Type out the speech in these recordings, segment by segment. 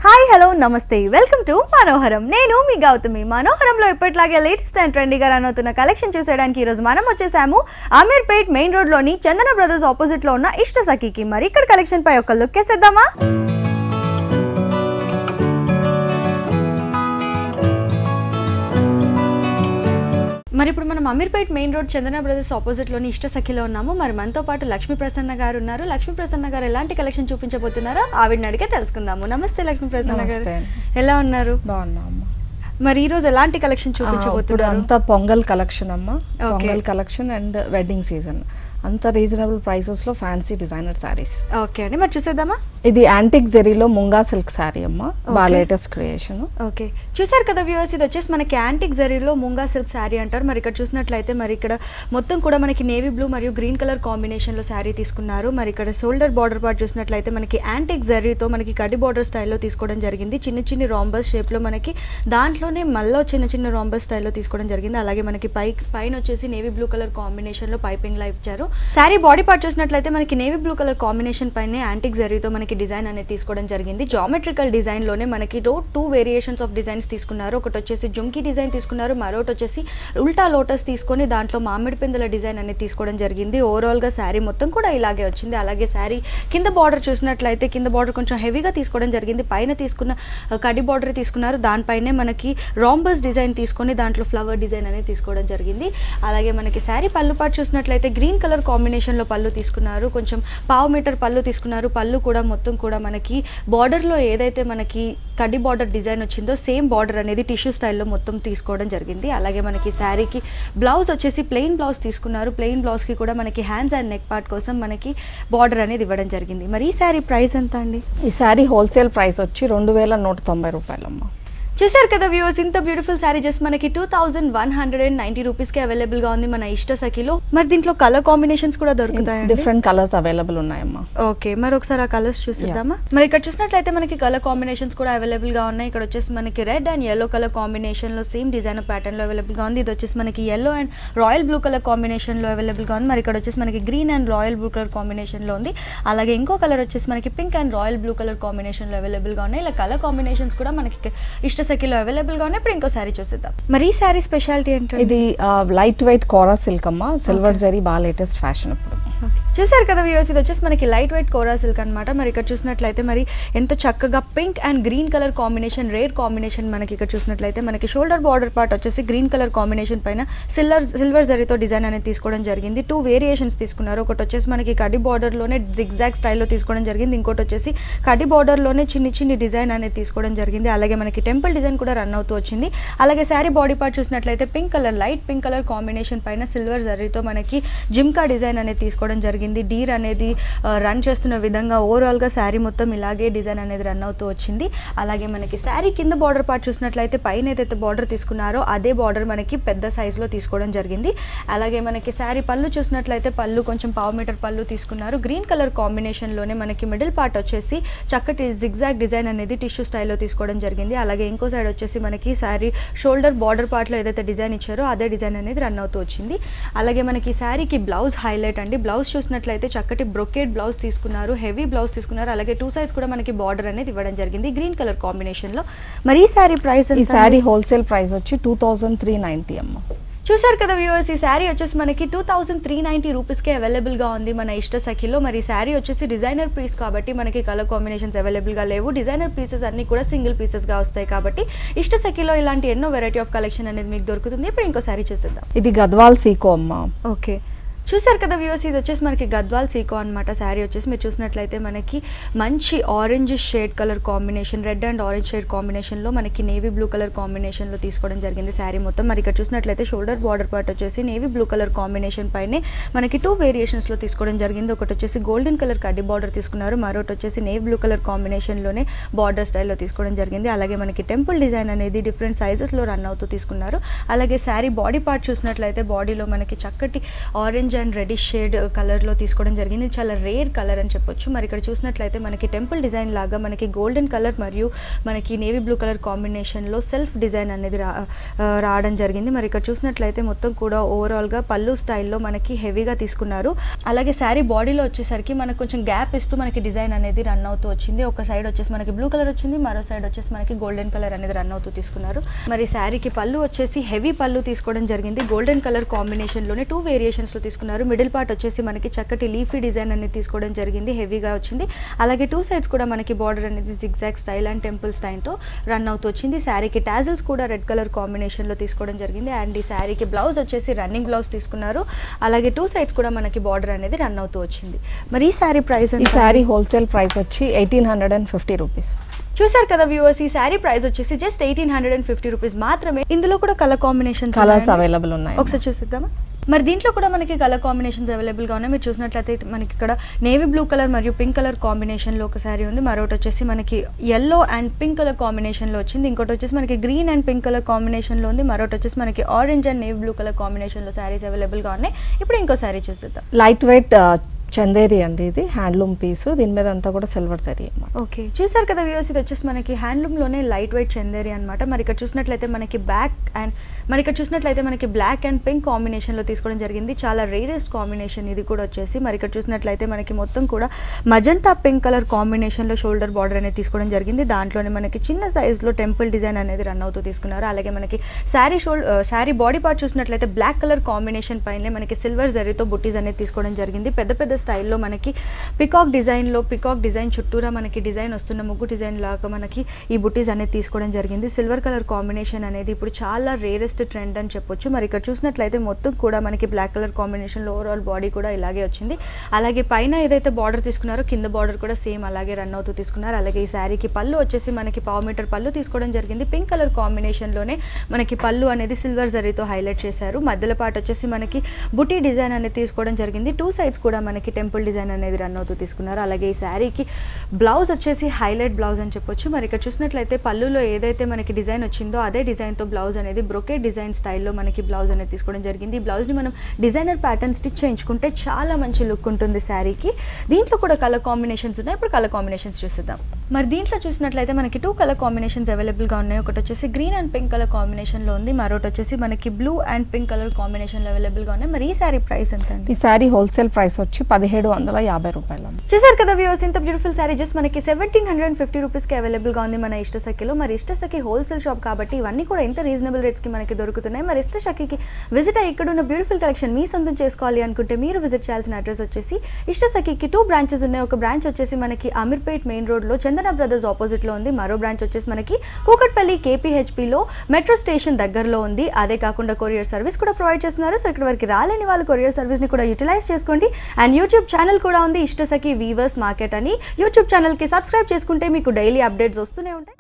Hi hello నమస్తే welcome to మనోహరం. నేను మీ గౌతమి. మనోహరంలో ఎప్పటిలాగే లేటెస్ట్ అండ్ ట్రెండీగా రన్ అవుతున్న కలెక్షన్ చూసేయడానికి ఈరోజు మనం వచ్చేసాము అమీర్పేట్ మెయిన్ రోడ్లోని చందన బ్రదర్స్ ఆపోజిట్లో ఉన్న ఇష్ట సఖీకి. మరి ఇక్కడ కలెక్షన్ పై ఒక లుక్ వేసేద్దామా? మరి ఇప్పుడు మనం అమీర్పేట్ మెయిన్ రోడ్ చందన బ్రదర్స్ ఆపోజిట్లోని ఇష్ట సఖిలో ఉన్నాము. మరి మనతో పాటు లక్ష్మీ ప్రసన్న గారు ఉన్నారు. లక్ష్మీ ప్రసన్న గారు ఎలాంటి కలెక్షన్ చూపించబోతున్నారో ఆవిడని అడిగే తెలుసుకుందాము. నమస్తే లక్ష్మీ ప్రసన్న గారు, ఎలా ఉన్నారు? బాగున్నామ్మా. మరి ఈ రోజు ఎలాంటి కలెక్షన్ చూపించబోతున్నారు? అంతా పొంగల్ కలెక్షన్ అమ్మా. Pongal collection and wedding season అంత రీజనబుల్ ప్రైసెస్ లో ఫ్యాన్సీ డిజైనర్ సారీస్. ఓకే అండి, మరి చూసేద్దామా? ఇది యాంటిక్ జెరీలో ముంగా సిల్క్ సారీ అమ్మా, బాగా లేటెస్ట్ క్రియేషన్. ఓకే, చూసారు కదా వ్యూవర్స్, ఇది వచ్చేసి మనకి యాంటిక్ జెరీలో ముంగా సిల్క్ సారీ అంటారు. మరి ఇక్కడ చూసినట్లయితే మరి ఇక్కడ మొత్తం కూడా మనకి నేవీ బ్లూ మరియు గ్రీన్ కలర్ కాంబినేషన్ లో సారీ తీసుకున్నారు. మరి ఇక్కడ షోల్డర్ బార్డర్ పార్ట్ చూసినట్లయితే మనకి యాంటిక్ జెరీతో మనకి కడి బార్డర్ స్టైల్లో తీసుకోవడం జరిగింది. చిన్న చిన్న రాంబస్ షేప్ లో మనకి దాంట్లోనే మళ్ళీ చిన్న చిన్న రాంబస్ స్టైల్లో తీసుకోవడం జరిగింది. అలాగే మనకి పైన వచ్చేసి నేవీ బ్లూ కలర్ కాంబినేషన్ లో పైపింగ్ లా ఇచ్చారు. సారీ బాడీ పార్ట్ చూసినట్లయితే మనకి నేవీ బ్లూ కలర్ కాంబినేషన్ పైన యాంటిక్ జరీతో మనకి డిజైన్ అనేది తీసుకోవడం జరిగింది. జామెట్రికల్ డిజైన్ లోనే మనకి టూ వేరియేషన్స్ ఆఫ్ డిజైన్స్ తీసుకున్నారు. ఒకటి వచ్చేసి జుంకీ డిజైన్ తీసుకున్నారు, మరొకటి వచ్చేసి ఉల్టా లోటస్ తీసుకొని దాంట్లో మామిడి పిందెల డిజైన్ అనేది తీసుకోవడం జరిగింది. ఓవరాల్ గా శారీ మొత్తం కూడా ఇలాగే వచ్చింది. అలాగే శారీ కింద బార్డర్ చూసినట్లయితే కింద బార్డర్ కొంచెం హెవీగా తీసుకోవడం జరిగింది. పైన తీసుకున్న కడి బార్డర్ తీసుకున్నారు, దానిపైనే మనకి రాంబస్ డిజైన్ తీసుకొని దాంట్లో ఫ్లవర్ డిజైన్ అనేది తీసుకోవడం జరిగింది. అలాగే మనకి శారీ పళ్ళు పార్ట్ చూసినట్లయితే గ్రీన్ కలర్ కాంబినేషన్ లో పళ్ళు తీసుకున్నారు, కొంచెం పావు మీటర్ పళ్ళు తీసుకున్నారు. పళ్ళు కూడా మొత్తం కూడా మనకి బార్డర్ లో ఏదైతే మనకి కడ్డీ బార్డర్ డిజైన్ వచ్చిందో సేమ్ బార్డర్ అనేది టిష్యూ స్టైల్లో మొత్తం తీసుకోవడం జరిగింది. అలాగే మనకి శారీకి బ్లౌజ్ వచ్చేసి ప్లెయిన్ బ్లౌజ్ తీసుకున్నారు. ప్లెయిన్ బ్లౌజ్ కి కూడా మనకి హ్యాండ్స్ అండ్ నెక్ పార్ట్ కోసం మనకి బార్డర్ అనేది ఇవ్వడం జరిగింది. మరి ఈ శారీ ప్రైస్ ఎంత అండి? ఈ శారీ హోల్సేల్ ప్రైస్ వచ్చి 2190 రూపాయలమ్మా. చూసారు కదా వ్యూవర్స్, ఇంత బ్యూటిఫుల్ శారీ జస్ట్ మనకి 2190 రూపీస్కి అవైలబుల్గా ఉంది మన ఇష్ట సఖిలో. మరి దీంట్లో కలర్ కాంబినేషన్స్ కూడా దొరుకుతాయి, డిఫరెంట్ కలర్స్ అవైలబుల్ ఉన్నాయమ్మా. ఓకే, మరి ఒకసారి ఆ కలర్స్ చూసిద్దామా? మరి ఇక్కడ చూసినట్లయితే మనకి కలర్ కాంబినేషన్స్ కూడా అవైలబుల్గా ఉన్నాయి. ఇక్కడ వచ్చేసి మనకి రెడ్ అండ్ ఎల్లో కలర్ కాంబినేషన్లో సేమ్ డిజైన్ ప్యాటర్న్లో అవైలబుల్గా ఉంది. ఇది వచ్చేసి మనకి yellow and royal blue colour కాంబినేషన్లో అవైలబుల్గా ఉంది. మరి ఇక్కడ వచ్చేసి మనకి green and royal blue colour కాంబినేషన్లో ఉంది. అలాగే ఇంకో కలర్ వచ్చేసి మనకి pink and royal blue colour కాంబినేషన్లో అవైలబుల్గా ఉన్నాయి. ఇలా కలర్ కాంబినేషన్స్ కూడా మనకి ఇష్ట సఖిలో అవైలబుల్ గా ఉన్నాయి. ఇప్పుడు ఇంకో సారీ చూసేద్దాం. మరి ఈ సారీ స్పెషాలిటీ ఏంటంటే ఇది లైట్ వెయిట్ కోరా సిల్క్ అమ్మా, సిల్వర్ జరీ బాగా లేటెస్ట్ ఫ్యాషన్ ఇప్పుడు. చూసారు కదా వ్యూవర్స్, ఇది వచ్చేసి మనకి లైట్ వెయిట్ కోరా సిల్క్ అనమాట. మరి ఇక్కడ చూసినట్లయితే మరి ఎంత చక్కగా pink and green colour combination, rare combination మనకి ఇక్కడ చూసినట్లయితే మనకి షోల్డర్ బార్డర్ పార్ట్ వచ్చేసి గ్రీన్ కలర్ కాంబినేషన్ పైన సిల్వర్ జరీతో డిజైన్ అనేది తీసుకోవడం జరిగింది. 2 వేరియేషన్స్ తీసుకున్నారు. ఒకటి వచ్చేసి మనకి కడి బార్డర్ లోనే జిగ్జాగ్ స్టైల్లో తీసుకోవడం జరిగింది. ఇంకోటి వచ్చేసి కడి బార్డర్ లోనే చిన్ని డిజైన్ అనేది తీసుకోవడం జరిగింది. అలాగే మనకి టెంపుల్ డిజైన్ కూడా రన్ అవుతూ వచ్చింది. అలాగే శారీ బాడీ పార్ట్ చూసినట్లయితే pink colour, light pink colour combination పైన సిల్వర్ జరీతో మనకి జిమ్కా డిజైన్ అనేది తీసుకోవడం జరిగింది. డీర్ అనేది రన్ చేస్తున్న విధంగా ఓవరాల్ గా శారీ మొత్తం ఇలాగే డిజైన్ అనేది రన్ అవుతూ వచ్చింది. అలాగే మనకి శారీ కింద బార్డర్ పార్ట్ చూసినట్లయితే పైన ఏదైతే బార్డర్ తీసుకున్నారో అదే బార్డర్ మనకి పెద్ద సైజ్ లో తీసుకోవడం జరిగింది. అలాగే మనకి శారీ పళ్ళు చూసినట్లయితే పళ్ళు కొంచెం పావు మీటర్ పళ్ళు తీసుకున్నారు. గ్రీన్ కలర్ కాంబినేషన్ లోనే మనకి మిడిల్ పార్ట్ వచ్చేసి చక్కటి జిగ్జాగ్ డిజైన్ అనేది టిష్యూ స్టైల్లో తీసుకోవడం జరిగింది. అలాగే ఇంకో సైడ్ వచ్చేసి మనకి శారీ షోల్డర్ బార్డర్ పార్ట్ లో ఏదైతే డిజైన్ ఇచ్చారో అదే డిజైన్ అనేది రన్ అవుతూ వచ్చింది. అలాగే మనకి శారీకి బ్లౌజ్ హైలైట్ అండి. బ్లౌజ్ చూసినట్లయితే చక్కటి బ్రొకేట్ బ్లౌజ్ తీసుకున్నారు, హెవీ బ్లౌజ్ తీసుకున్నారు. అలాగే 2 సైడ్స్ కూడా మనకి బార్డర్ అనేది ఇవ్వడం జరిగింది గ్రీన్ కలర్ కాంబినేషన్ లో. మరి ఈ శారీ ప్రైస్, ఈ శారీ హోల్సేల్ ప్రైస్ వచ్చి 2390 అమ్మ. చూసారు కదా వ్యూవర్స్, ఈ శారీ వచ్చేసి మనకి 2390 రూపీస్కే అవైలబుల్గా ఉంది మన ఇష్ట సఖిలో. మరి ఈ శారీ వచ్చేసి డిజైనర్ పీస్ కాబట్టి మనకి కలర్ కాంబినేషన్స్ అవైలబుల్గా లేవు. డిజైనర్ పీసెస్ అన్ని కూడా సింగిల్ పీసెస్గా వస్తాయి కాబట్టి ఇష్ట సఖిలో ఇలాంటి ఎన్నో వెరైటీ ఆఫ్ కలెక్షన్ అనేది మీకు దొరుకుతుంది. ఇప్పుడు ఇంకో శారీ చూసేద్దాం. ఇది గద్వాల్ సీకో అమ్మ. ఓకే, చూసారు కదా వ్యూవర్స్, ఇది వచ్చేసి మనకి గద్వాల్ సీకో అనమాట. శారీ వచ్చేసి మీరు చూసినట్లయితే మనకి మంచి orange shade colour combination, red and orange shade కాంబినేషన్లో మనకి నేవీ బ్లూ కలర్ కాంబినేషన్లో తీసుకోవడం జరిగింది శారీ మొత్తం. మరి ఇక్కడ చూసినట్లయితే షోల్డర్ బార్డర్ పార్ట్ వచ్చేసి నేవీ బ్లూ కలర్ కాంబినేషన్ పైనే మనకి 2 వేరియేషన్స్లో తీసుకోవడం జరిగింది. ఒకటి వచ్చేసి గోల్డెన్ కలర్ కడ్డీ బార్డర్ తీసుకున్నారు, మరొకటి వచ్చేసి నేవీ బ్లూ కలర్ కాంబినేషన్లోనే బార్డర్ స్టైల్లో తీసుకోవడం జరిగింది. అలాగే మనకి టెంపుల్ డిజైన్ అనేది డిఫరెంట్ సైజెస్లో రన్ అవుతూ తీసుకున్నారు. అలాగే శారీ బాడీ పార్ట్ చూసినట్లయితే బాడీలో మనకి చక్కటి ఆరెంజ్ అండ్ రెడిష్ షేడ్ కలర్లో తీసుకోవడం జరిగింది. చాలా రేర్ కలర్ అని చెప్పొచ్చు. మరి ఇక్కడ చూసినట్లయితే మనకి టెంపుల్ డిజైన్ లాగా మనకి గోల్డెన్ కలర్ మరియు మనకి నేవీ బ్లూ కలర్ కాంబినేషన్లో సెల్ఫ్ డిజైన్ అనేది రావడం జరిగింది. మరి ఇక్కడ చూసినట్లయితే మొత్తం కూడా ఓవరాల్గా పళ్ళు స్టైల్లో మనకి హెవీగా తీసుకున్నారు. అలాగే శారీ బాడీలో వచ్చేసరికి మనకు కొంచెం గ్యాప్ ఇస్తూ మనకి డిజైన్ అనేది రన్ అవుతూ వచ్చింది. ఒక సైడ్ వచ్చేసి మనకి బ్లూ కలర్ వచ్చింది, మరో సైడ్ వచ్చేసి మనకి గోల్డెన్ కలర్ అనేది రన్ అవుతూ తీసుకున్నారు. మరి శారీకి పళ్ళు వచ్చేసి హెవీ పళ్ళు తీసుకోవడం జరిగింది. గోల్డెన్ కలర్ కాంబినేషన్లోనే 2 వేరియేషన్స్లో తీసుకున్నారు. మిడిల్ పార్ట్ వచ్చేసి మనకి చక్కటి లీఫీ డిజైన్ అనేది తీసుకోవడం జరిగింది, హెవీగా వచ్చింది. అలాగే 2 సైడ్స్ కూడా మనకి బార్డర్ అనేది జిగ్జాగ్ స్టైల్ అండ్ టెంపుల్ స్టైల్తో రన్ అవుతూ వచ్చింది. శారీకి టాజిల్స్ కూడా రెడ్ కలర్ కాంబినేషన్లో తీసుకోవడం జరిగింది. అండ్ ఈ శారీకి బ్లౌజ్ వచ్చేసి రన్నింగ్ బ్లౌజ్ తీసుకున్నారు. అలాగే 2 సైడ్స్ కూడా మనకి బార్డర్ అనేది రన్ అవుతూ వచ్చింది. మరి ఈ శారీ ప్రైస్, ఈ శారీ హోల్సేల్ ప్రైస్ వచ్చి 1850 రూపీస్. చూసారు కదా వ్యూవర్స్, ఈ శారీ ప్రైస్ వచ్చేసి జస్ట్ 1850 రూపీస్ మాత్రమే. ఇందులో కూడా కలర్ కాంబినేషన్స్ అవైలబుల్ ఉన్నాయి, ఒకసారి చూసిద్దామా. మరి దీంట్లో కూడా మనకి కలర్ కాంబినేషన్స్ అవైలబుల్గా ఉన్నాయి. మీరు చూసినట్లయితే మనకి ఇక్కడ నేవీ బ్లూ కలర్ మరియు పింక్ కలర్ కాంబినేషన్లో ఒక శారీ ఉంది. మరొకటి వచ్చేసి మనకి ఎల్లో అండ్ పింక్ కలర్ కాంబినేషన్లో వచ్చింది. ఇంకోటి వచ్చేసి మనకి గ్రీన్ అండ్ పింక్ కలర్ కాంబినేషన్లో ఉంది. మరొకటి వచ్చేసి మనకి orange and navy blue colour కాంబినేషన్లో శారీస్ అవైలబుల్గా ఉన్నాయి. ఇప్పుడు ఇంకో శారీ చూసిద్దాం. లైట్ వెయిట్ చందేరి అండి, ఇది హ్యాండ్లూమ్ పీస్. దీని మీద అంతా కూడా సిల్వర్ జరీ అన్నమాట. ఓకే, చూసారు కదా వ్యూవర్స్, ఇది వచ్చేసి మనకి హ్యాండ్లూమ్లోనే లైట్ వెయిట్ చందేరి అనమాట. మరి ఇక్కడ చూసినట్లయితే మనకి బ్లాక్ అండ్ పింక్ కాంబినేషన్లో తీసుకోవడం జరిగింది. చాలా రేరెస్ట్ కాంబినేషన్ ఇది కూడా వచ్చేసి. మరి ఇక్కడ చూసినట్లయితే మనకి మొత్తం కూడా మజంతా పింక్ కలర్ కాంబినేషన్లో షోల్డర్ బార్డర్ అనేది తీసుకోవడం జరిగింది. దాంట్లోనే మనకి చిన్న సైజ్లో టెంపుల్ డిజైన్ అనేది రన్ అవుతూ తీసుకున్నారు. అలాగే మనకి శారీ బాడీ పార్ట్ చూసినట్లయితే బ్లాక్ కలర్ కాంబినేషన్ పైన మనకి సిల్వర్ జరీతో బుట్టీస్ అనేది తీసుకోవడం జరిగింది. పెద్ద పెద్ద స్టైల్లో మనకి పికాక్ డిజైన్ చుట్టూరా మనకి డిజైన్ వస్తున్న ముగ్గు డిజైన్ లాగా మనకి ఈ బుట్టీస్ అనేది తీసుకోవడం జరిగింది. సిల్వర్ కలర్ కాంబినేషన్ అనేది ఇప్పుడు చాలా రేరెస్ట్ ట్రెండ్ అని చెప్పొచ్చు. మరి ఇక్కడ చూసినట్లయితే మొత్తం కూడా మనకి బ్లాక్ కలర్ కాంబినేషన్లో ఓవరాల్ బాడీ కూడా ఇలాగే వచ్చింది. అలాగే పైన ఏదైతే బార్డర్ తీసుకున్నారో కింద బార్డర్ కూడా సేమ్ అలాగే రన్ అవుతూ తీసుకున్నారు. అలాగే ఈ శారీకి పళ్ళు వచ్చేసి మనకి 1/2 మీటర్ పళ్ళు తీసుకోవడం జరిగింది. పింక్ కలర్ కాంబినేషన్లోనే మనకి పళ్ళు అనేది సిల్వర్ జరీతో హైలైట్ చేశారు. మధ్యలో పాటు వచ్చేసి మనకి బుటీ డిజైన్ అనేది తీసుకోవడం జరిగింది. 2 సైడ్స్ కూడా మనకి టెంపుల్ డిజైన్ అనేది రన్ అవుతూ తీసుకున్నారు. అలాగే ఈ శారీకి బ్లౌజ్ వచ్చేసి హైలైట్ బ్లౌజ్ అని చెప్పొచ్చు. మరి ఇక్కడ చూసినట్లయితే పళ్ళులో ఏదైతే మనకి డిజైన్ వచ్చిందో అదే డిజైన్తో బ్లౌజ్ అనేది బ్రొకేట్ డిజైన్ స్టైల్లో మనకి బ్లౌజ్ అనేది తీసుకోవడం జరిగింది. ఈ బ్లౌజ్ని మనం డిజైనర్ ప్యాటర్న్ స్టిచ్ చేయించుకుంటే చాలా మంచి లుక్ ఉంటుంది శారీకి. దీంట్లో కూడా కలర్ కాంబినేషన్స్ ఉన్నాయి. ఇప్పుడు కలర్ కాంబినేషన్స్ చూసిద్దాం. మరి దీంట్లో చూసినట్లయితే మనకి 2 కలర్ కాంబినేషన్స్ అవైలబుల్గా ఉన్నాయి. ఒకటి వచ్చేసి గ్రీన్ అండ్ పింక్ కలర్ కాంబినేషన్లో ఉంది. మరొకటి వచ్చేసి మనకి బ్లూ అండ్ పింక్ కలర్ కాంబినేషన్లో అవైలబుల్గా ఉన్నాయి. మరి ఈ శారీ ప్రైస్ ఎంత అండి? ఈ శారీ హోల్సేల్ ప్రైస్ వచ్చి 1750 రూపాయలు. చూసారు కదా వ్యూవర్స్, ఇంత బ్యూటిఫుల్ శారీ జస్ట్ మనకి 1750 రూపీస్కి అవైలబుల్గా ఉంది మన ఇష్టసఖిలో. మరి ఇష్టసఖి హోల్సేల్ షాప్ కాబట్టి ఇవన్నీ కూడా ఇంత రీజనబుల్ రేట్స్కి మనకి దొరుకుతున్నాయి. మరి ఇష్టసఖికి విజిట్ అయ్యి ఇక్కడ ఉన్న బ్యూటిఫుల్ కలెక్షన్ మీ సొంతం చేసుకోవాలి అనుకుంటే మీరు విజిట్ చేయాల్సిన అడ్రస్ వచ్చేసి ఇష్టసఖికి 2 బ్రాంచెస్ ఉన్నాయి. ఒక బ్రాంచ్ వచ్చేసి మనకి అమీర్పేట్ మెయిన్ రోడ్లో చందన బ్రదర్స్ ఆపోజిట్లో ఉంది. మరో బ్రాంచ్ వచ్చేసి మనకి కూకట్పల్లి KPHPలో మెట్రో స్టేషన్ దగ్గరలో ఉంది. అదే కాకుండా కొరియర్ సర్వీస్ కూడా ప్రొవైడ్ చేస్తున్నారు. సో ఇక్కడ వరకు రాలేని వాళ్ళు కొరియర్ సర్వీస్ని కూడా యూటిలైజ్ చేసుకోండి. అండ్ యూట్యూబ్ ఛానల్ కూడా ఉంది, ఇష్టసఖి వీవర్స్ మార్కెట్ అని. యూట్యూబ్ ఛానల్కి సబ్స్క్రైబ్ చేసుకుంటే మీకు డైలీ అప్డేట్స్ వస్తూనే ఉంటాయి.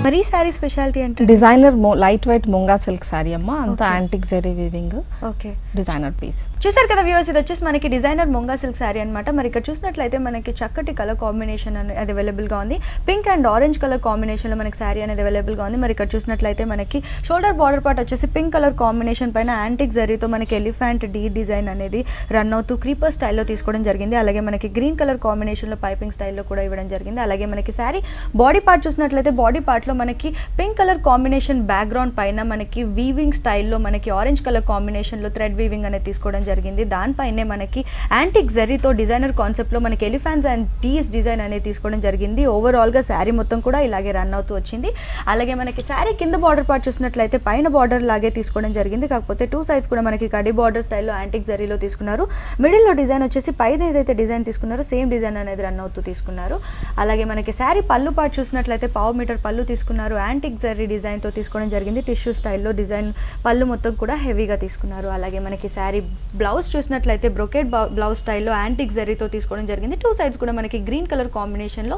మరి ఈ శారీ స్పెషాలిటీ అంటే designer light weight munga silk sari అమ్మ, అంతా antique zari weaving. Okay, designer piece. చూసారు కదా వ్యూవర్స్, ఇది వచ్చేసి మనకి డిజైనర్ ముంగా సిల్క్ శారీ అనమాట. మరి ఇక్కడ చూసినట్లయితే మనకి చక్కటి కలర్ కాంబినేషన్ అనేది అవైలబుల్గా ఉంది. పింక్ అండ్ ఆరెంజ్ కలర్ కాంబినేషన్లో మనకి శారీ అనేది అవైలబుల్గా ఉంది. మరి ఇక్కడ చూసినట్లయితే మనకి షోల్డర్ బార్డర్ పార్ట్ వచ్చేసి పింక్ కలర్ కాంబినేషన్ పైన యాంటిక్ జరీతో మనకి ఎలిఫెంట్ డీ డిజైన్ అనేది రన్ అవుతూ క్రీపర్ స్టైల్లో తీసుకోవడం జరిగింది. అలాగే మనకి గ్రీన్ కలర్ కాంబినేషన్లో పైపింగ్ స్టైల్లో కూడా ఇవ్వడం జరిగింది. అలాగే మనకి శారీ బాడీ పార్ట్ చూసినట్లయితే బాడీ పార్ట్లో మనకి పింక్ కలర్ కాంబినేషన్ బ్యాక్గ్రౌండ్ పైన మనకి వీవింగ్ స్టైల్లో మనకి ఆరెంజ్ కలర్ కాంబినేషన్లో థ్రెడ్ వీవింగ్ అనేది తీసుకోవడం జరిగింది. దానిపైనే మనకి యాంటిక్ జరీతో డిజైనర్ కాన్సెప్ట్లో మనకి ఎలిఫెంట్స్ అండ్ డీస్ డిజైన్ అనేది తీసుకోవడం జరిగింది. ఓవరాల్గా శారీ మొత్తం కూడా ఇలాగే రన్ అవుతూ వచ్చింది. అలాగే మనకి శారీ కింద బార్డర్ పార్ట్ చూసినట్లయితే పైన బార్డర్ లాగే తీసుకోవడం జరిగింది. కాకపోతే 2 సైడ్స్ కూడా మనకి కడి బార్డర్ స్టైల్లో యాంటిక్ జరీలో తీసుకున్నారు. మిడిల్లో డిజైన్ వచ్చేసి పైన ఏదైతే డిజైన్ తీసుకున్నారో సేమ్ డిజైన్ అనేది రన్ అవుతూ తీసుకున్నారు. అలాగే మనకి శారీ పళ్ళు పార్ట్ చూసినట్లయితే 1/2 మీటర్ పళ్ళు తీసుకున్నారు. యాంటిక్ జరీ డిజైన్తో తీసుకోవడం జరిగింది. టిష్యూ స్టైల్లో డిజైన్ పళ్ళు మొత్తం కూడా హెవీగా తీసుకున్నారు. అలాగే మనకి శారీ బ్లౌజ్ చూసినట్లయితే బ్రొకెట్ బ్లౌజ్ స్టైల్లో యాంటిక్ జరీతో తీసుకోవడం జరిగింది. 2 సైడ్స్ కూడా మనకి గ్రీన్ కలర్ కాంబినేషన్లో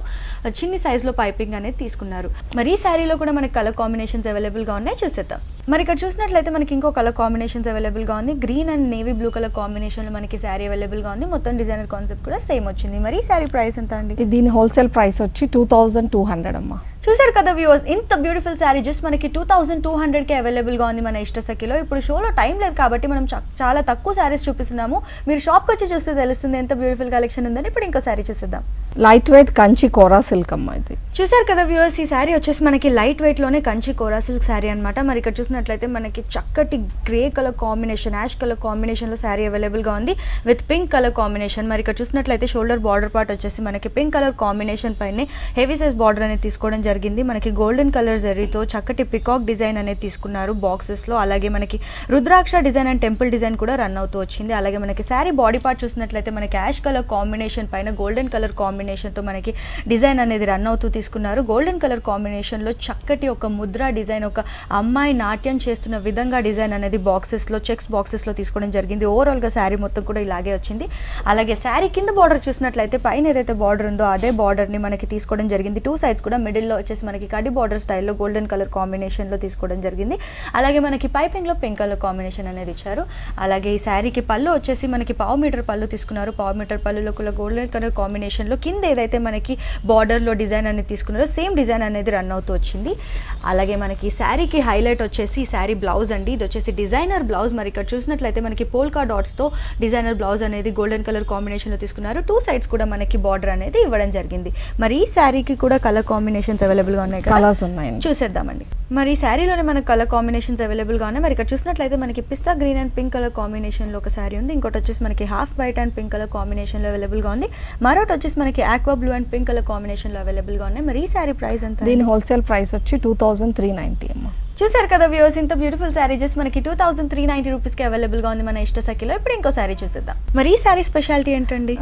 చిన్ని సైజ్లో పైపింగ్ అనేది తీసుకున్నారు. మరి ఈ శారీలో కూడా మనకి కలర్ కాంబినేషన్స్ అవైలబుల్గా ఉన్నాయి, చూసేద్దాం. మరి ఇక్కడ చూసినట్లయితే మనకి ఇంకో కలర్ కాంబినేషన్స్ అవైలబుల్గా ఉంది. Green and navy blue colour కాంబినేషన్లో మనకి శారీ అవైలబుల్గా ఉంది. మొత్తం డిజైనర్ కాన్సెప్ట్ కూడా సేమ్ వచ్చింది. మరి ఈ శారీ ప్రైస్ ఎంత అండి? దీని హోల్సేల్ ప్రైస్ వచ్చి 2200 అమ్మా. చూసారు కదా వ్యూవర్స్, ఇంత బ్యూటిఫుల్ శారీ జస్ట్ మనకి 2200కి అవైలబుల్గా ఉంది మన ఇష్టసఖిలో. ఇప్పుడు షోలో టైం లేదు కాబట్టి మనం చాలా తక్కువ శారీస్ చూపిస్తున్నాము. మీరు షాప్కి వచ్చి చూస్తే తెలుస్తుంది ఎంత బ్యూటిఫుల్ కలెక్షన్ ఉందని. ఇప్పుడు ఇంకో శారీ చూసేద్దాం. Light weight Kanchi kora silk అమ్మ ఇది. చూసారు కదా వ్యూవర్స్, ఈ శారీ వచ్చేసి మనకి లైట్ వెయిట్లోనే కంచి కోరా సిల్క్ శారీ అనమాట. మరి ఇక్కడ చూసినట్లయితే మనకి చక్కటి grey colour combination, ash colour కాంబినేషన్లో శారీ అవైలబుల్గా ఉంది విత్ పింక్ కలర్ కాంబినేషన్. మరి ఇక్కడ చూసినట్లయితే షోల్డర్ బార్డర్ పార్ట్ వచ్చేసి మనకి పింక్ కలర్ కాంబినేషన్ పైనే హెవీ సైజ్ బార్డర్ అనేది తీసుకోవడం జరిగింది. మనకి గోల్డెన్ కలర్ జరీతో చక్కటి పికాక్ డిజైన్ అనేది తీసుకున్నారు బాక్సెస్లో. అలాగే మనకి రుద్రాక్ష డిజైన్ అండ్ టెంపుల్ డిజైన్ కూడా రన్ అవుతూ వచ్చింది. అలాగే మనకి శారీ బాడీ పార్ట్ చూసినట్లయితే మనకి యాష్ కలర్ కాంబినేషన్ పైన గోల్డెన్ కలర్ కాంబినేషన్తో మనకి డిజైన్ అనేది రన్ అవుతూ తీసుకున్నారు. గోల్డెన్ కలర్ కాంబినేషన్లో చక్కటి ఒక ముద్ర డిజైన్, ఒక అమ్మాయి నాట్యం చేస్తున్న విధంగా డిజైన్ అనేది బాక్సెస్లో, చెక్స్ బాక్సెస్లో తీసుకోవడం జరిగింది. ఓవరాల్గా శారీ మొత్తం కూడా ఇలాగే వచ్చింది. అలాగే శారీ కింద బార్డర్ చూసినట్లయితే పైన ఏదైతే బార్డర్ ఉందో అదే బార్డర్ని మనకి తీసుకోవడం జరిగింది. టూ సైడ్స్ కూడా మిడిల్లో వచ్చేసి మనకి కడి బార్డర్ స్టైల్లో గోల్డెన్ కలర్ కాంబినేషన్లో తీసుకోవడం జరిగింది. అలాగే మనకి పైపింగ్లో పింక్ కలర్ కాంబినేషన్ అనేది ఇచ్చారు. అలాగే ఈ శారీకి పళ్ళు వచ్చేసి మనకి 1/2 మీటర్ పళ్ళు తీసుకున్నారు. 1/2 మీటర్ పళ్ళులో కూడా గోల్డెన్ కలర్ కాంబినేషన్లో కింద ఏదైతే మనకి బార్డర్లో డిజైన్ అనేది తీసుకున్నారో సేమ్ డిజైన్ అనేది రన్ అవుతూ వచ్చింది. అలాగే మనకి ఈ శారీకి హైలైట్ వచ్చేసి ఈ శారీ బ్లౌజ్ అండి. ఇది వచ్చేసి డిజైనర్ బ్లౌజ్. మరి ఇక్కడ చూసినట్లయితే మనకి పోల్కా డాట్స్తో డిజైనర్ బ్లౌజ్ అనేది గోల్డెన్ కలర్ కాంబినేషన్లో తీసుకున్నారు. టూ సైడ్స్ కూడా మనకి బార్డర్ అనేది ఇవ్వడం జరిగింది. మరి ఈ శారీకి కూడా కలర్ కాంబినేషన్స్ అవైలబుల్గా ఉన్నాయి కదా, కలర్స్ ఉన్నాయండి, చూసేద్దామండి. మరి ఈ శారీలోనే మనకి కలర్ కాంబినేషన్స్ అవైలబుల్గా ఉన్నాయి. మరి ఇక్కడ చూసినట్లయితే మనకి పిస్తా గ్రీన్ అండ్ పింక్ కలర్ కాంబినేషన్లో ఒక శారీ ఉంది. ఇంకోటి వచ్చేసి మనకి half white and pink colour కాంబినేషన్లో అవైలబుల్గా ఉంది. మరొకటి వచ్చేసి మనకి aqua blue and pink colour కాంబినేషన్లో అవైలబుల్గా ఉన్నాయి. మరి ఈ శారీ ప్రైస్ ఎంత? దీని హోల్సేల్ ప్రైస్ వచ్చి 2390 అమ్మ. చూసారు కదా వ్యూవర్స్, ఇంత బ్యూటిఫుల్ శారీ జస్ట్ మనకి 2390 రూపీస్కి అవైలబుల్గా ఉంది మన ఇష్టసఖిలో. ఇప్పుడు ఇంకో శారీ చూసేద్దాం. మరి ఈ శారీ స్పెషాలిటీ ఏంటండి?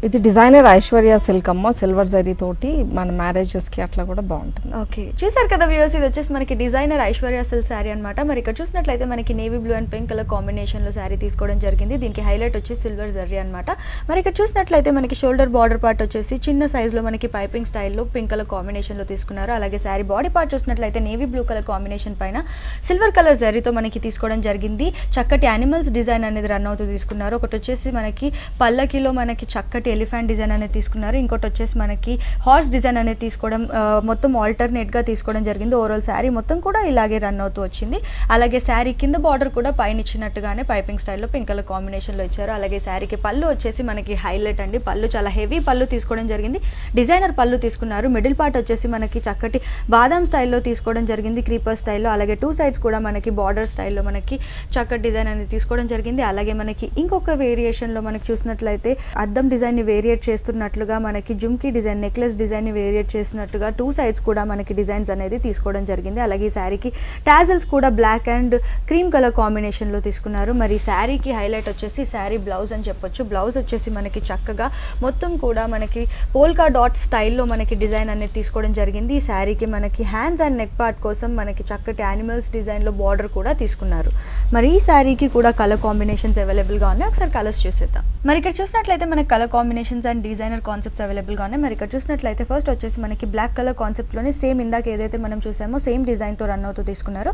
ఇది డిజైనర్ ఐశ్వర్య సిల్క్ అమ్మ, సిల్వర్ జరీ తోటి మన మ్యారేజెస్కి అట్లా కూడా బాగుంటుంది. ఓకే, చూసారు కదా వ్యూవర్స్, ఇది వచ్చేసి మనకి డిజైనర్ ఐశ్వర్య సిల్క్ శారీ అనమాట. మరి ఇక్కడ చూసినట్లయితే మనకి navy blue and pink colour కాంబినేషన్లో శారీ తీసుకోవడం జరిగింది. దీనికి హైలైట్ వచ్చి సిల్వర్ జరీ అనమాట. మరి ఇక్కడ చూసినట్లయితే మనకి షోల్డర్ బార్డర్ పార్ట్ వచ్చేసి చిన్న సైజ్లో మనకి పైపింగ్ స్టైల్లో పింక్ కలర్ కాంబినేషన్లో తీసుకున్నారు. అలాగే శారీ బాడీ పార్ట్ చూసినట్లయితే నేవీ బ్లూ కలర్ కాంబినేషన్ పైన సిల్వర్ కలర్ జరీతో మనకి తీసుకోవడం జరిగింది. చక్కటి యానిమల్స్ డిజైన్ అనేది రన్ అవుతూ తీసుకున్నారు. ఒకటి వచ్చేసి మనకి పల్లకిలో మనకి చక్కటి ఎలిఫెంట్ డిజైన్ అనేది తీసుకున్నారు. ఇంకోటి వచ్చేసి మనకి హార్స్ డిజైన్ అనేది తీసుకోవడం, మొత్తం ఆల్టర్నేట్గా తీసుకోవడం జరిగింది. ఓవరాల్ శారీ మొత్తం కూడా ఇలాగే రన్ అవుతూ వచ్చింది. అలాగే శారీ కింద బార్డర్ కూడా పైన ఇచ్చినట్టుగానే పైపింగ్ స్టైల్లో పింక్ కలర్ కాంబినేషన్లో ఇచ్చారు. అలాగే శారీకి పళ్ళు వచ్చేసి మనకి హైలైట్ అండి. పళ్ళు చాలా హెవీ పళ్ళు తీసుకోవడం జరిగింది. డిజైనర్ పళ్ళు తీసుకున్నారు. మిడిల్ పార్ట్ వచ్చేసి మనకి చక్కటి బాదాం స్టైల్లో తీసుకోవడం జరిగింది, క్రీపర్ స్టైల్లో. అలాగే టూ సైడ్స్ కూడా మనకి బార్డర్ స్టైల్లో మనకి చక్కటి డిజైన్ అనేది తీసుకోవడం జరిగింది. అలాగే మనకి ఇంకొక వేరియేషన్లో మనకి చూసినట్లయితే అద్దం డిజైన్ని వేరియేట్ చేస్తున్నట్లుగా మనకి జుమ్కీ డిజైన్, నెక్లెస్ డిజైన్ని వేరియేట్ చేసినట్టుగా టూ సైడ్స్ కూడా మనకి డిజైన్స్ అనేది తీసుకోవడం జరిగింది. అలాగే ఈ శారీకి టాజల్స్ కూడా బ్లాక్ అండ్ క్రీమ్ కలర్ కాంబినేషన్లో తీసుకున్నారు. మరి శారీకి హైలైట్ వచ్చేసి శారీ బ్లౌజ్ అని చెప్పొచ్చు. బ్లౌజ్ వచ్చేసి మనకి చక్కగా మొత్తం కూడా మనకి పోల్కా డాట్ స్టైల్లో మనకి డిజైన్ అనేది తీసుకోవడం జరిగింది. ఈ శారీకి మనకి హ్యాండ్స్ అండ్ నెక్ పార్ట్ కోసం మనకి చక్కటి యానిమల్స్ డిజైన్లో బార్డర్ కూడా తీసుకున్నారు. మరి ఈ శారీకి కూడా కలర్ కాంబినేషన్స్ అవైలబుల్గా ఉన్నాయి. ఒకసారి కలర్స్ చూసేద్దాం. మరి ఇక్కడ చూసినట్లయితే మనకి colour combinations and designer concepts అవైలబుల్గా ఉన్నాయి. మరి ఇక్కడ చూసినట్లయితే ఫస్ట్ వచ్చేసి మనకి బ్లాక్ కలర్ కాన్సెప్ట్లోనే సేమ్ ఇందాక ఏదైతే మనం చూసామో సేమ్ డిజైన్తో రన్ అవుతూ తీసుకున్నారు.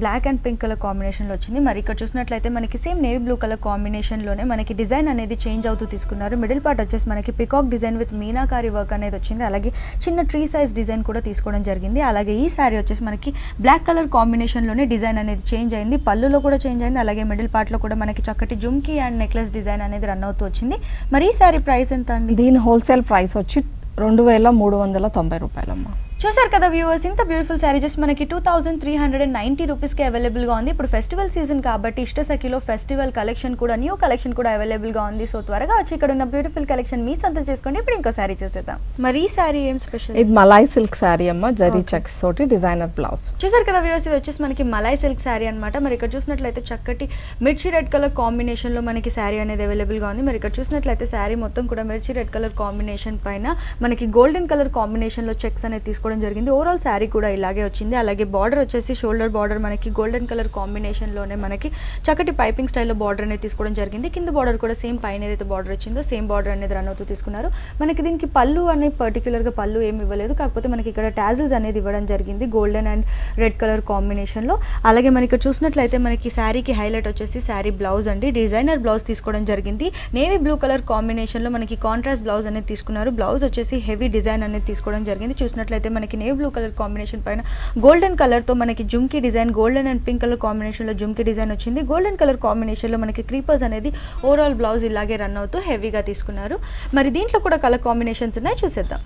బ్లాక్ అండ్ పింక్ కలర్ కాంబినేషన్లో వచ్చింది. మరి ఇక్కడ చూసినట్లయితే మనకి సేమ్ నేవీ బ్లూ కలర్ కాంబినేషన్లోనే మనకి డిజైన్ అనేది చేంజ్ అవుతూ తీసుకున్నారు. మిడిల్ పార్ట్ వచ్చేసి మనకి peacock design with meenakari work అనేది వచ్చింది. అలాగే చిన్న ట్రీ సైజ్ డిజైన్ కూడా తీసుకోవడం జరిగింది. అలాగే ఈ శారీ వచ్చేసి మనకి బ్లాక్ కలర్ కాంబినేషన్లోనే డిజైన్ అనేది చేంజ్ అయింది. పళ్ళులో కూడా చేంజ్ అయింది. అలాగే మిడిల్ పార్ట్లో కూడా మనకి చక్కటి జుమ్కీ అండ్ నెక్లెస్ డిజైన్ అనేది రన్ అవుతూ వచ్చింది. మరి ఈ శారీ ప్రైస్ ఎంత అండి? దీని హోల్సేల్ ప్రైస్ వచ్చి 2390 రూపాయలమ్మా. చూసారు కదా వ్యూవర్స్, ఇంత బ్యూటిఫుల్ శారీ జస్ట్ మనకి 2390 రూపీస్కి అవైలబుల్గా ఉంది. ఇప్పుడు ఫెస్టివల్ సీజన్ కాబట్టి ఇష్టసఖిలో ఫెస్టివల్ కలెక్షన్ కూడా, న్యూ కలెక్షన్ కూడా అవైలబుల్గా ఉంది. సో త్వరగా వచ్చి ఇక్కడ ఉన్న బ్యూటిఫుల్ కలెక్షన్ మీ సొంతం చేసుకోండి. ఇప్పుడు ఇంకో శారీ చూసేద్దాం. మరి ఈ శారీ ఏం స్పెషల్? ఇది మలాయ్ సిల్క్ శారీ అమ్మ, జరీ చెక్స్ తోటి డిజైనర్ బ్లౌజ్. చూసారు కదా వ్యూవర్స్, ఇది వచ్చేసి మనకి మలాయ్ సిల్క్ శారీ అనమాట. మరి ఇక్కడ చూసినట్లయితే చక్కటి మిర్చి రెడ్ కలర్ కాంబినేషన్లో మనకి శారీ అనేది అవైలబుల్గా ఉంది. మరి ఇక్కడ చూసినట్లయితే శారీ మొత్తం కూడా మిర్చి రెడ్ కలర్ కాంబినేషన్ పైన మనకి గోల్డెన్ కలర్ కాంబినేషన్లో చెక్స్ అనేది తీసుకోవడం జరిగింది. ఓవరాల్ శారీ కూడా ఇలాగే వచ్చింది. అలాగే బార్డర్ వచ్చేసి షోల్డర్ బార్డర్ మనకి గోల్డెన్ కలర్ కాంబినేషన్లోనే మనకి చక్కటి పైపింగ్ స్టైల్లో బార్డర్ అనేది తీసుకోవడం జరిగింది. కింద బార్డర్ కూడా సేమ్ పైన ఏదైతే బార్డర్ వచ్చిందో సేమ్ బార్డర్ అనేది రన్ అవుతూ తీసుకున్నారు. మనకి దీనికి పళ్ళు అనే పర్టికులర్గా పళ్ళు ఏమి ఇవ్వలేదు, కాకపోతే మనకి ఇక్కడ టాజిల్స్ అనేది ఇవ్వడం జరిగింది గోల్డెన్ అండ్ రెడ్ కలర్ కాంబినేషన్లో. అలాగే మనకి ఇక్కడ చూసినట్లయితే మనకి శారీకి హైలైట్ వచ్చేసి శారీ బ్లౌజ్ అండి. డిజైనర్ బ్లౌజ్ తీసుకోవడం జరిగింది. నేవీ బ్లూ కలర్ కాంబినేషన్లో మనకి కాంట్రాస్ట్ బ్లౌజ్ అనేది తీసుకున్నారు. బ్లౌజ్ వచ్చేసి హెవీ డిజైన్ అనేది తీసుకోవడం జరిగింది. చూసినట్లయితే మనకి నేవీ బ్లూ కలర్ కాంబినేషన్ పైన గోల్డెన్ కలర్తో మనకి jhumki design, golden and pink colour కాంబినేషన్లో జుమ్కీ డిజైన్ వచ్చింది. గోల్డెన్ కలర్ కాంబినేషన్లో మనకి క్రీపర్స్ అనేది ఓవరాల్ బ్లౌజ్ ఇలాగే రన్ అవుతూ హెవీగా తీసుకున్నారు. మరి దీంట్లో కూడా కలర్ కాంబినేషన్స్ ఉన్నాయి, చూసేద్దాం.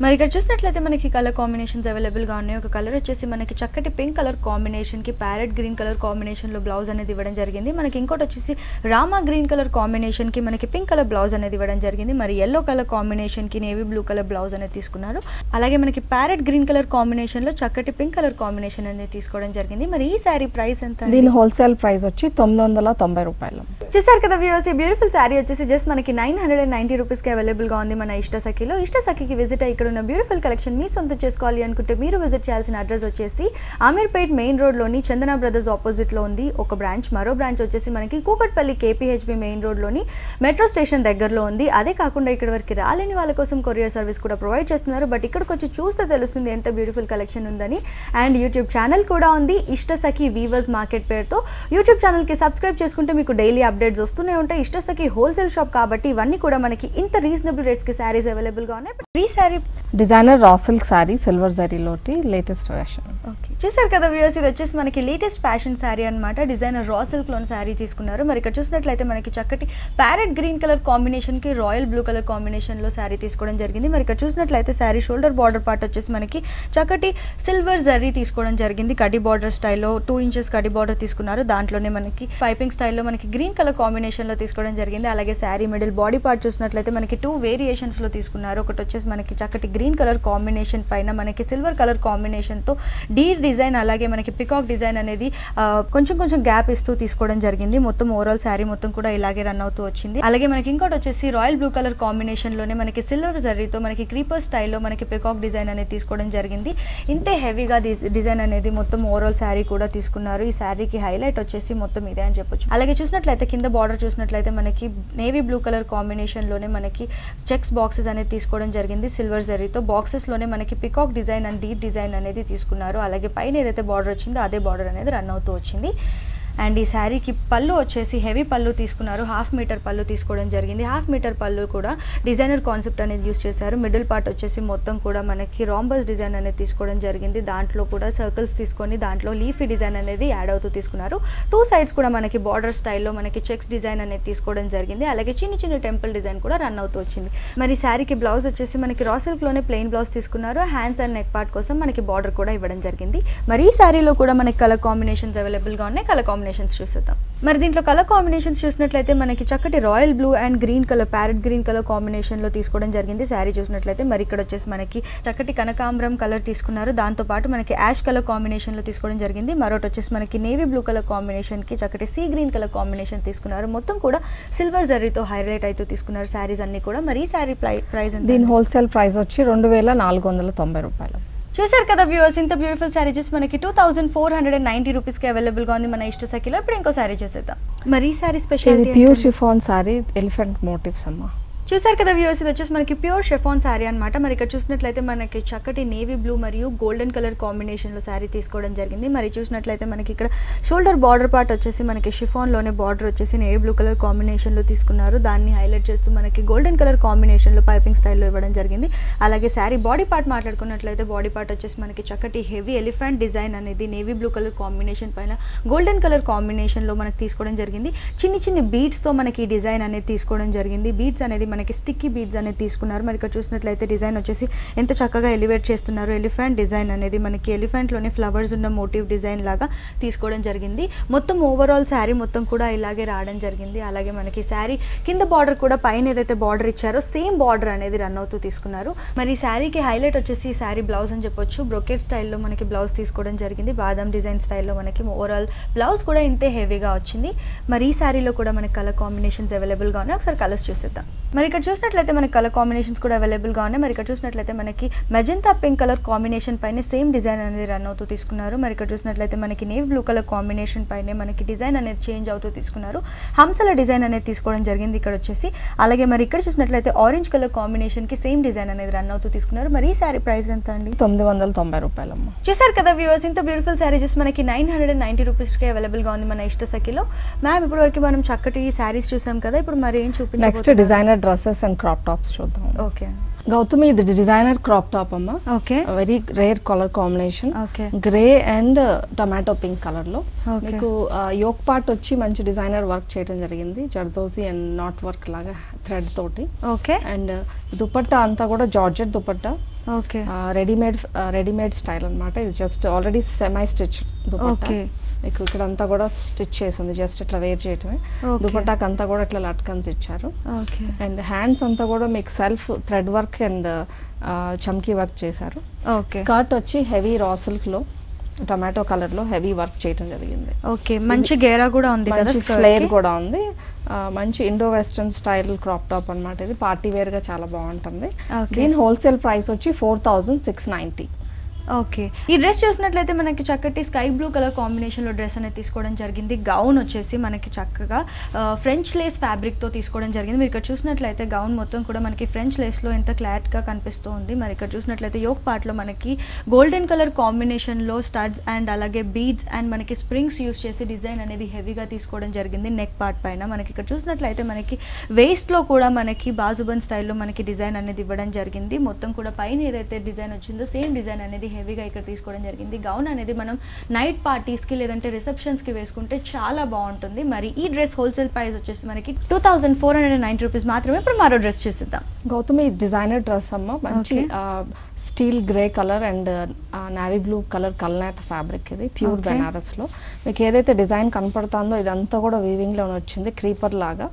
మరి ఇక్కడ చూసినట్లయితే మనకి కలర్ కాంబినేషన్స్ అవైలబుల్గా ఉన్నాయి. ఒక కలర్ వచ్చేసి మనకి చక్కటి పింక్ కలర్ కాంబినేషన్కి ప్యారెట్ గ్రీన్ కలర్ కాంబినేషన్లో బ్లౌజ్ అనేది ఇవ్వడం జరిగింది. మనకి ఇంకోటి వచ్చేసి రామా గ్రీన్ కలర్ కాంబినేషన్కి మనకి పింక్ కలర్ బ్లౌజ్ అనేది ఇవ్వడం జరిగింది. మరి ఎల్లో కలర్ కాంబినేషన్కి నేవీ బ్లూ కలర్ బ్లౌజ్ అనేది తీసుకున్నారు. అలాగే మనకి ప్యారెట్ గ్రీన్ కలర్ కాంబినేషన్లో చక్కటి పింక్ కలర్ కాంబినేషన్ అనేది తీసుకోవడం జరిగింది. మరి ఈ శారీ ప్రైస్ ఎంత? దీని హోల్సేల్ ప్రైస్ వచ్చి 990 రూపాయలు. చూసారు కదా వ్యూవర్స్, ఈ బ్యూటిఫుల్ శారీ వచ్చేసి జస్ట్ మనకి 990 రూపీస్కి అవైలబుల్గా ఉంది మన ఇష్టసఖిలో. ఇష్టసఖికి విజిట్ అయ్యి ఇక్కడ ఉన్న బ్యూటిఫుల్ కలెక్షన్ మీ సొంతం చేసుకోవాలి అనుకుంటే మీరు విజిట్ చేయాల్సిన అడ్రస్ వచ్చేసి అమీర్పేట్ మెయిన్ రోడ్లోని చందన బ్రదర్స్ ఆపోజిట్లో ఉంది ఒక బ్రాంచ్. మరో బ్రాంచ్ వచ్చేసి మనకి కూకట్పల్లి కేపీహెచ్బి మెయిన్ రోడ్లోని మెట్రో స్టేషన్ దగ్గరలో ఉంది. అదే కాకుండా ఇక్కడ వరకు రాలేని వాళ్ళ కోసం కొరియర్ సర్వీస్ కూడా ప్రొవైడ్ చేస్తున్నారు. బట్ ఇక్కడికి వచ్చి చూస్తే తెలుస్తుంది ఎంత బ్యూటిఫుల్ కలెక్షన్ ఉందని. అండ్ యూట్యూబ్ ఛానల్ కూడా ఉంది ఇష్టసఖి వీవర్స్ మార్కెట్ పేరుతో. యూట్యూబ్ ఛానల్కి సబ్స్క్రైబ్ చేసుకుంటే మీకు డైలీ అప్డేట్స్ వస్తూనే ఉంటాయి. ఇష్టసఖి హోల్సేల్ షాప్ కాబట్టి ఇవన్నీ కూడా మనకి ఇంత రీజనబుల్ రేట్స్కి శారీస్ అవైలబుల్గా ఉన్నాయి. ఈ sari designer raw silk sari silver జరీలోటి లేటెస్ట్ ఫ్యాషన్. ఓకే, చూసారు కదా వ్యూవర్స్, ఇది వచ్చేసి మనకి లేటెస్ట్ ఫ్యాషన్ శారీ అనమాట. డిజైనర్ రా సిల్క్లోని శారీ తీసుకున్నారు. మరి ఇక్కడ చూసినట్లయితే మనకి చక్కటి ప్యారెట్ గ్రీన్ కలర్ కాంబినేషన్కి రాయల్ బ్లూ కలర్ కాంబినేషన్లో శారీ తీసుకోవడం జరిగింది. మరి ఇక్కడ చూసినట్లయితే శారీ షోల్డర్ బార్డర్ పార్ట్ వచ్చేసి మనకి చక్కటి సిల్వర్ జరీ తీసుకోవడం జరిగింది. కడి బార్డర్ స్టైల్లో 2 ఇంచెస్ కడి బార్డర్ తీసుకున్నారు. దాంట్లోనే మనకి పైపింగ్ స్టైల్లో మనకి గ్రీన్ కలర్ కాంబినేషన్లో తీసుకోవడం జరిగింది. అలాగే శారీ మిడిల్ బాడీ పార్ట్ చూసినట్లయితే మనకి 2 వేరియేషన్స్లో తీసుకున్నారు. ఒకటి వచ్చేసి మనకి చక్కటి గ్రీన్ కలర్ కాంబినేషన్ పైన మనకి సిల్వర్ కలర్ కాంబినేషన్తో డీ డిజైన్, అలాగే మనకి పికాక్ డిజైన్ అనేది కొంచెం కొంచెం గ్యాప్ ఇస్తూ తీసుకోవడం జరిగింది. మొత్తం ఓవరాల్ శారీ మొత్తం కూడా ఇలాగే రన్ అవుతూ వచ్చింది. అలాగే మనకి ఇంకోటి వచ్చేసి రాయల్ బ్లూ కలర్ కాంబినేషన్లోనే మనకి సిల్వర్ జరీతో మనకి క్రీపర్ స్టైల్లో మనకి పికాక్ డిజైన్ అనేది తీసుకోవడం జరిగింది. ఇంతే హెవీగా డిజైన్ అనేది మొత్తం ఓవరాల్ శారీ కూడా తీసుకున్నారు. ఈ శారీకి హైలైట్ వచ్చేసి మొత్తం ఇదే అని చెప్పొచ్చు. అలాగే చూసినట్లయితే కింద బార్డర్ చూసినట్లయితే మనకి నేవీ బ్లూ కలర్ కాంబినేషన్లోనే మనకి చెక్స్ బాక్సెస్ అనేది తీసుకోవడం జరిగింది. సిల్వర్ జరీతో బాక్సెస్లోనే మనకి peacock design and deep design అనేది తీసుకున్నారు. అలాగే పైన ఏదైతే బార్డర్ వచ్చిందో అదే బార్డర్ అనేది రన్ అవుతూ వచ్చింది. అండ్ ఈ శారీకి పళ్ళు వచ్చేసి హెవీ పళ్ళు తీసుకున్నారు. 1/2 మీటర్ పళ్ళు తీసుకోవడం జరిగింది. 1/2 మీటర్ పళ్ళు కూడా డిజైనర్ కాన్సెప్ట్ అనేది యూస్ చేశారు. మిడిల్ పార్ట్ వచ్చేసి మొత్తం కూడా మనకి రాంబస్ డిజైన్ అనేది తీసుకోవడం జరిగింది. దాంట్లో కూడా సర్కిల్స్ తీసుకొని దాంట్లో లీఫీ డిజైన్ అనేది యాడ్ అవుతూ తీసుకున్నారు. 2 సైడ్స్ కూడా మనకి బార్డర్ స్టైల్లో మనకి చెక్స్ డిజైన్ అనేది తీసుకోవడం జరిగింది. అలాగే చిన్న చిన్న టెంపుల్ డిజైన్ కూడా రన్ అవుతూ వచ్చింది. మరి శారీకి బ్లౌజ్ వచ్చేసి మనకి రా సిల్క్లోనే ప్లెయిన్ బ్లౌజ్ తీసుకున్నారు. హ్యాండ్స్ అండ్ నెక్ పార్ట్ కోసం మనకి బార్డర్ కూడా ఇవ్వడం జరిగింది. మరి ఈ శారీలో కూడా మనకి కలర్ కాంబినేషన్స్ అవైలబుల్గా ఉన్నాయి. కలర్ కాంబినేషన్స్ చూసేద్దాం. మరి దీంట్లో కలర్ కాంబినేషన్స్ చూసినట్లయితే మనకి చక్కటి royal blue and green colour parrot green colour కాంబినేషన్లో తీసుకోవడం జరిగింది. శారీ చూసినట్లయితే మరి ఇక్కడ వచ్చేసి మనకి చక్కటి కనకాంబరం కలర్ తీసుకున్నారు. దాంతోపాటు మనకి యాష్ కలర్ కాంబినేషన్లో తీసుకోవడం జరిగింది. మరొకటి వచ్చేసి మనకి నేవీ బ్లూ కలర్ కాంబినేషన్కి చక్కటి సీ గ్రీన్ కలర్ కాంబినేషన్ తీసుకున్నారు. మొత్తం కూడా సిల్వర్ జరీతో హైలైట్ అయితే తీసుకున్నారు శారీస్ అన్ని కూడా. మరి ఈ శారీ ప్రైస్ దీని హోల్సేల్ ప్రైస్ వచ్చి 2490 రూపాయలు. చూసారు కదా వ్యూవర్స్, ఇంత బ్యూటిఫుల్ శారీ చూసి మనకి 2490 రూపీస్కి అవైలబుల్గా ఉంది మన ఇష్టసఖిలో. ఇప్పుడు ఇంకో శారీ చూసేద్దాం. మరి ఈ sari special pure chiffon sari elephant motives అమ్మా. చూసారు కదా వ్యూవర్స్, ఇది వచ్చేసి మనకి ప్యూర్ షిఫాన్ శారీ అనమాట. మరి ఇక్కడ చూసినట్లయితే మనకి చక్కటి నేవీ బ్లూ మరియు గోల్డెన్ కలర్ కాంబినేషన్లో శారీ తీసుకోవడం జరిగింది. మరి చూసినట్లయితే మనకి ఇక్కడ షోల్డర్ బార్డర్ పార్ట్ వచ్చేసి మనకి షిఫాన్లోనే బార్డర్ వచ్చేసి నేవీ బ్లూ కలర్ కాంబినేషన్లో తీసుకున్నారు. దాన్ని హైలైట్ చేస్తూ మనకి గోల్డెన్ కలర్ కాంబినేషన్లో పైపింగ్ స్టైల్లో ఇవ్వడం జరిగింది. అలాగే శారీ బాడీ పార్ట్ మాట్లాడుకున్నట్లయితే బాడీ పార్ట్ వచ్చేసి మనకి చక్కటి హెవీ ఎలిఫెంట్ డిజైన్ అనేది నేవీ బ్లూ కలర్ కాంబినేషన్ పైన గోల్డెన్ కలర్ కాంబినేషన్లో మనకి తీసుకోవడం జరిగింది. చిన్ని చిన్ని బీడ్స్తో మనకి ఈ డిజైన్ అనేది తీసుకోవడం జరిగింది. బీడ్స్ అనేది మనకి స్టిక్కీ బీడ్స్ అనేది తీసుకున్నారు. మరి ఇక్కడ చూసినట్లయితే డిజైన్ వచ్చేసి ఎంత చక్కగా ఎలివేట్ చేస్తున్నారు. ఎలిఫెంట్ డిజైన్ అనేది మనకి ఎలిఫెంట్లోనే ఫ్లవర్స్ ఉన్న మోటివ్ డిజైన్ లాగా తీసుకోవడం జరిగింది. మొత్తం ఓవరాల్ శారీ మొత్తం కూడా ఇలాగే రావడం జరిగింది. అలాగే మనకి శారీ కింద బార్డర్ కూడా పైన ఏదైతే బార్డర్ ఇచ్చారో సేమ్ బార్డర్ అనేది రన్ అవుతూ తీసుకున్నారు. మరి ఈ శారీకి హైలైట్ వచ్చేసి ఈ శారీ బ్లౌజ్ అని చెప్పొచ్చు. బ్రొకెట్ స్టైల్లో మనకి బ్లౌజ్ తీసుకోవడం జరిగింది. బాదం డిజైన్ స్టైల్లో మనకి ఓవరాల్ బ్లౌజ్ కూడా ఇంతే హెవీగా వచ్చింది. మరి ఈ శారీలో కూడా మనకి కలర్ కాంబినేషన్స్ అవైలబుల్గా ఉన్నాయి. ఒకసారి కలర్స్ చూసేద్దాం. మరి ఇక్కడ చూసినట్లయితే మనకి కలర్ కాంబినేషన్స్ కూడా అవైలబుల్గా ఉన్నాయి. మరి ఇక్కడ చూసినట్లయితే మనకి మెజెంతా పింక్ కలర్ కాంబినేషన్ పైన సేమ్ డిజైన్ అనేది రన్ అవుతూ తీసుకున్నారు. మరి ఇక్కడ చూసినట్లయితే మనకి నేవీ బ్లూ కలర్ కాంబినేషన్ పైన మనకి డిజైన్ అనేది చేంజ్ అవుతూ తీసుకున్నారు. హంసల డిజైన్ అనేది తీసుకోవడం జరిగింది ఇక్కడ వచ్చేసి. అలాగే మరి ఇక్కడ చూసినట్లయితే ఆరెంజ్ కలర్ కాంబినేషన్కి సేమ్ డిజైన్ అనేది రన్ అవుతూ తీసుకున్నారు. మరి ఈ శారీ ప్రైస్ ఎంత అండి? 990 రూపాయలు అమ్మా. చూసారు కదా వ్యూవర్స్, ఇంత బ్యూటిఫుల్ శారీ జస్ట్ మనకి 990 రూపీస్కి అవైలబుల్గా ఉంది మన ఇష్టసఖిలో. మ్యామ్ ఇప్పుడు వరకు మనం చక్కటి శారీస్ చూసాం కదా, ఇప్పుడు మరి ఏం చూపించాలి? Next designer dresses and crop tops చూద్దాం. ఓకే. గౌతమి ఇది డిజైనర్ క్రాప్ టాప్ అమ్మ. Okay, very rare colour combination, okay, grey and tomato pink colour లో. Okay. మీకు యోక్ పార్ట్ వచ్చి మంచి డిజైనర్ వర్క్ చేయడం జరిగింది, జర్దోజీ అండ్ నాట్ వర్క్ లాగా థ్రెడ్ తోటి. ఓకే, అండ్ దుపట్టా అంతా కూడా georgette dupatta, okay, readymade style అన్నమాట. ఇది just already semi stitch dupatta. Okay, మీకు ఇక్కడ అంతా కూడా స్టిచ్ చేసి ఉంది, జస్ట్ ఇట్లా వేర్ చేయటమే. Okay. దుపట్టాకి అంతా కూడా ఇట్లా లట్కన్స్ ఇచ్చారు. ఓకే, అండ్ హ్యాండ్స్ అంతా కూడా మీకు సెల్ఫ్ థ్రెడ్ వర్క్ అండ్ చమ్కీ వర్క్ చేశారు. ఓకే, స్కర్ట్ వచ్చి హెవీ రా సిల్క్ లో టొమాటో కలర్ లో హెవీ వర్క్ చేయడం జరిగింది. ఓకే, మంచి గేరా కూడా ఉంది కదా, మంచి ఫ్లేర్ కూడా ఉంది. మంచి Indo western style crop top అన్నమాట. ఇది పార్టీ వేర్ గా చాలా బాగుంటుంది. Okay. దీని హోల్సేల్ ప్రైస్ వచ్చి 4690. ఓకే, ఈ డ్రెస్ చూసినట్లయితే మనకి చక్కటి స్కై బ్లూ కలర్ కాంబినేషన్లో డ్రెస్ అనేది తీసుకోవడం జరిగింది. గౌన్ వచ్చేసి మనకి చక్కగా ఫ్రెంచ్ లేస్ ఫ్యాబ్రిక్తో తీసుకోవడం జరిగింది. మీరు ఇక్కడ చూసినట్లయితే గౌన్ మొత్తం కూడా మనకి ఫ్రెంచ్ లేస్లో ఎంత క్లాట్గా కనిపిస్తూ ఉంది. మరి ఇక్కడ చూసినట్లయితే యోక్ పార్ట్లో మనకి గోల్డెన్ కలర్ కాంబినేషన్లో స్టడ్స్ అండ్ అలాగే బీడ్స్ అండ్ మనకి స్ప్రింగ్స్ యూస్ చేసి డిజైన్ అనేది హెవీగా తీసుకోవడం జరిగింది. నెక్ పార్ట్ పైన మనకి ఇక్కడ చూసినట్లయితే మనకి వేస్ట్లో కూడా మనకి బాజుబన్ స్టైల్లో మనకి డిజైన్ అనేది ఇవ్వడం జరిగింది. మొత్తం కూడా పైన ఏదైతే డిజైన్ వచ్చిందో సేమ్ డిజైన్ అనేది హెవీగా ఇక్కడ తీసుకోవడం జరిగింది. గౌన్ అనేది మనం నైట్ పార్టీస్కి లేదంటే రిసెప్షన్స్కి వేసుకుంటే చాలా బాగుంటుంది. మరి ఈ డ్రెస్ హోల్సేల్ ప్రైస్ వచ్చేసి మనకి 2490 రూపీస్ మాత్రమే. ఇప్పుడు మరో డ్రెస్ చూసిద్దాం. గౌతమి డిజైనర్ డ్రెస్ అమ్మ. మంచి steel grey colour and navy blue colour కల్నేత ఫ్యాబ్రిక్. ఇది ప్యూర్ బెనారస్ లో. మీకు ఏదైతే డిజైన్ కనపడుతుందో ఇదంతా కూడా వీవింగ్ లో వచ్చింది, క్రీపర్ లాగా.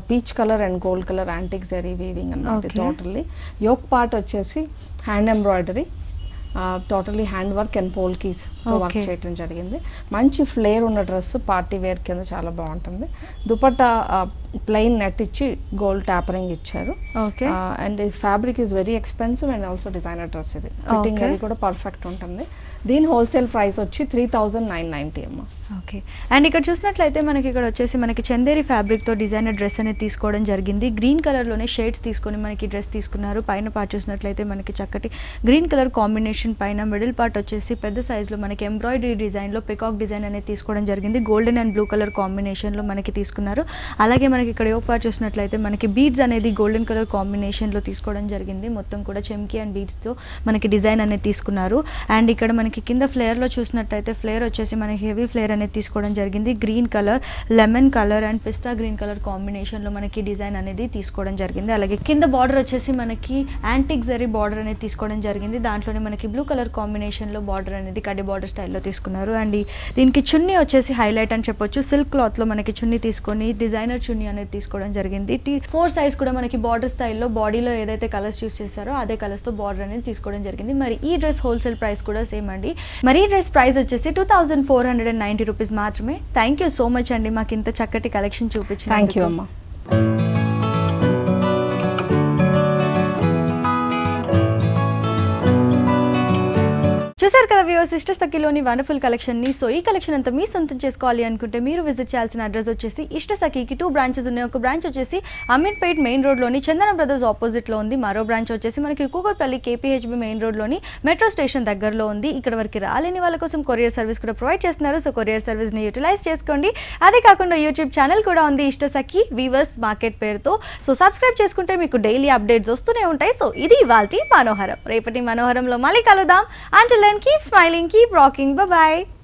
Peach colour and gold colour antique zari weaving అన్నమాట టోటల్లీ. యోక్ పార్ట్ వచ్చేసి hand embroidery, totally hand work and polkis work చేయడం జరిగింది. మంచి ఫ్లేర్ ఉన్న డ్రెస్ పార్టీ వేర్ కింద చాలా బాగుంటుంది. దుపట్టా ప్లెయిన్ నెట్ ఇచ్చి గోల్డ్ ట్యాపరింగ్ ఇచ్చారు. And fabric is very expensive and also designer dress. ఇది ఫిట్టింగ్ అది కూడా పర్ఫెక్ట్ ఉంటుంది. దీని హోల్సేల్ ప్రైస్ వచ్చి 3990 అమ్మ. ఓకే, అండ్ ఇక్కడ చూసినట్లయితే మనకి ఇక్కడ వచ్చేసి మనకి చందేరి ఫ్యాబ్రిక్తో డిజైనర్ డ్రెస్ అనేది తీసుకోవడం జరిగింది. గ్రీన్ కలర్లోనే షేడ్స్ తీసుకొని మనకి డ్రెస్ తీసుకున్నారు. పైన పార్ట్ చూసినట్లయితే మనకి చక్కటి గ్రీన్ కలర్ కాంబినేషన్ పైన మిడిల్ పార్ట్ వచ్చేసి పెద్ద సైజులో మనకి ఎంబ్రాయిడరీ డిజైన్లో పికాక్ డిజైన్ అనేది తీసుకోవడం జరిగింది. గోల్డెన్ అండ్ బ్లూ కలర్ కాంబినేషన్లో మనకి తీసుకున్నారు. అలాగే మనకి ఇక్కడ యోక్ పార్ట్ చూసినట్లయితే మనకి బీడ్స్ అనేది గోల్డెన్ కలర్ కాంబినేషన్లో తీసుకోవడం జరిగింది. మొత్తం కూడా చెమ్కీ అండ్ బీడ్స్తో మనకి డిజైన్ అనేది తీసుకున్నారు. అండ్ ఇక్కడ మనకి కింద ఫ్లేర్లో చూసినట్లయితే ఫ్లేర్ వచ్చేసి మనకి హెవీ ఫ్లేర్ అనేది తీసుకోవడం జరిగింది. Green colour, lemon colour and pista green colour కాంబినేషన్లో మనకి డిజైన్ అనేది తీసుకోవడం జరిగింది. అలాగే కింద బార్డర్ వచ్చేసి మనకి యాంటిక్ జరీ బార్డర్ అనేది తీసుకోవడం జరిగింది. దాంట్లోనే మనకి బ్లూ కలర్ కాంబినేషన్లో బార్డర్ అనేది కడ్డీ బార్డర్ స్టైల్లో తీసుకున్నారు. అండ్ దీనికి చున్నీ వచ్చేసి హైలైట్ అని చెప్పొచ్చు. సిల్క్ క్లాత్లో మనకి చున్నీ తీసుకొని డిజైనర్ చున్నీ అనేది తీసుకోవడం జరిగింది. 4 సైజ్ కూడా మనకి బార్డర్ స్టైల్లో బాడీలో ఏదైతే కలర్స్ యూస్ చేస్తారో అదే కలర్స్తో బార్డర్ అనేది తీసుకోవడం జరిగింది. మరి ఈ డ్రెస్ హోల్సేల్ ప్రైస్ కూడా సేమ్ అండి. మరి ఈ డ్రెస్ ప్రైస్ వచ్చేసి 2490 రూపీస్ మాత్రమే. థ్యాంక్ యూ సో మచ్ అండి, మాకు ఇంత చక్కటి కలెక్షన్ చూపించారు. థ్యాంక్ యూ అమ్మా. చూసారు కదా వ్యూవర్స్, ఇష్టసఖిలోని వండర్ఫుల్ కలెక్షన్ ని. సో ఈ కలెక్షన్ అంతా మీ సొంతం చేసుకోవాలి అనుకుంటే మీరు విజిట్ చేయాల్సిన అడ్రస్ వచ్చేసి ఇష్టసఖికి 2 బ్రాంచెస్ ఉన్నాయి. ఒక బ్రాంచ్ వచ్చేసి అమీర్పేట్ మెయిన్ రోడ్ లోని చందన బ్రదర్స్ ఆపోజిట్ లో ఉంది. మరో బ్రాంచ్ వచ్చేసి మనకి కూకట్పల్లి KPHB మెయిన్ రోడ్ లోని మెట్రో స్టేషన్ దగ్గరలో ఉంది. ఇక్కడ వరకు రాలేని వాళ్ళ కోసం కొరియర్ సర్వీస్ కూడా ప్రొవైడ్ చేస్తున్నారు. సో కొరియర్ సర్వీస్ ని యూటిలైజ్ చేసుకోండి. అదే కాకుండా యూట్యూబ్ ఛానల్ కూడా ఉంది ఇష్టసఖి వీవర్స్ మార్కెట్ పేరుతో. సో సబ్స్క్రైబ్ చేసుకుంటే మీకు డైలీ అప్డేట్స్ వస్తూనే ఉంటాయి. సో ఇది ఇవాల్టి మనోహరం. రేపటి మనోహరంలో మళ్ళీ కలుద్దాం. Until then, keep smiling, keep rocking. Bye-bye.